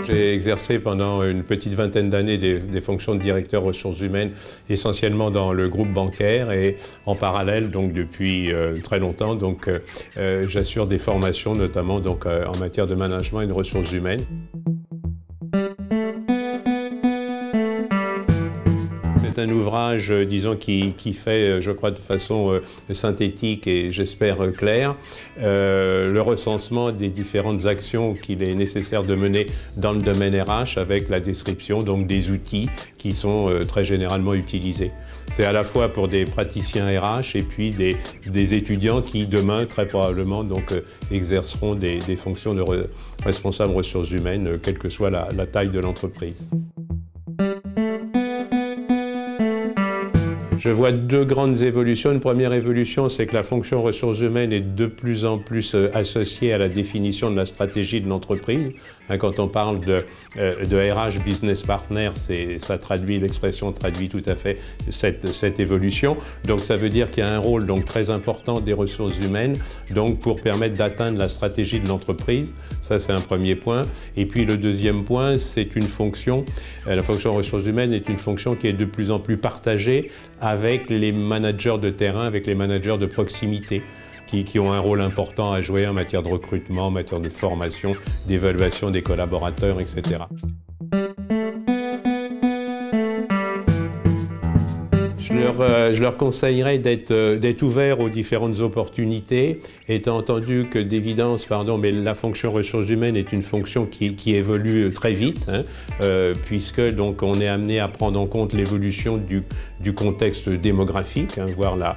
J'ai exercé pendant une petite vingtaine d'années des fonctions de directeur ressources humaines, essentiellement dans le groupe bancaire et en parallèle, donc depuis très longtemps, j'assure des formations, notamment en matière de management et de ressources humaines. C'est un ouvrage, disons, qui fait, je crois, de façon synthétique et j'espère claire, le recensement des différentes actions qu'il est nécessaire de mener dans le domaine RH avec la description donc, des outils qui sont très généralement utilisés. C'est à la fois pour des praticiens RH et puis des étudiants qui, demain, très probablement, exerceront des fonctions de responsable ressources humaines, quelle que soit la taille de l'entreprise. Je vois deux grandes évolutions. Une première évolution, c'est que la fonction ressources humaines est de plus en plus associée à la définition de la stratégie de l'entreprise. Quand on parle de RH Business Partner, l'expression traduit tout à fait cette évolution. Donc ça veut dire qu'il y a un rôle très important des ressources humaines pour permettre d'atteindre la stratégie de l'entreprise. Ça, c'est un premier point. Et puis le deuxième point, c'est une fonction, la fonction ressources humaines est une fonction qui est de plus en plus partagée avec les managers de terrain, avec les managers de proximité, qui ont un rôle important à jouer en matière de recrutement, en matière de formation, d'évaluation des collaborateurs, etc. Je leur conseillerais d'être ouverts aux différentes opportunités, étant entendu que d'évidence, mais la fonction ressources humaines est une fonction qui évolue très vite, puisque on est amené à prendre en compte l'évolution du contexte démographique, voir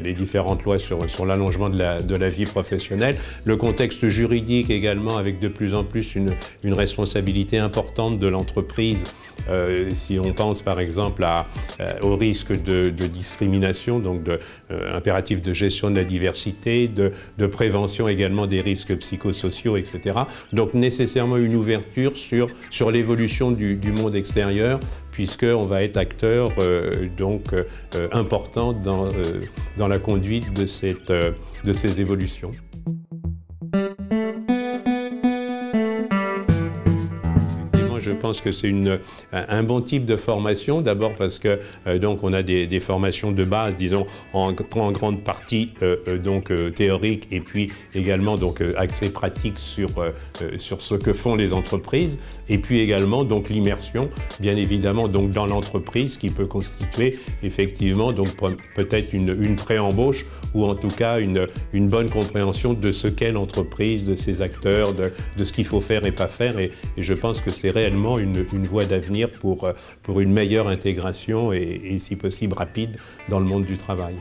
les différentes lois sur l'allongement de la vie professionnelle, le contexte juridique également avec de plus en plus une responsabilité importante de l'entreprise, si on pense par exemple au risque de discrimination, impératif de gestion de la diversité, de prévention également des risques psychosociaux, etc. Donc nécessairement une ouverture sur l'évolution du monde extérieur, puisqu'on va être acteur important dans la conduite de ces évolutions. Je pense que c'est un bon type de formation, d'abord parce que on a des formations de base, disons, en grande partie théoriques et puis également axées pratiques sur ce que font les entreprises, et puis également l'immersion, bien évidemment, dans l'entreprise qui peut constituer effectivement peut-être une pré-embauche ou en tout cas une bonne compréhension de ce qu'est l'entreprise, de ses acteurs, de ce qu'il faut faire et pas faire, et je pense que c'est réellement une voie d'avenir pour une meilleure intégration et si possible rapide dans le monde du travail.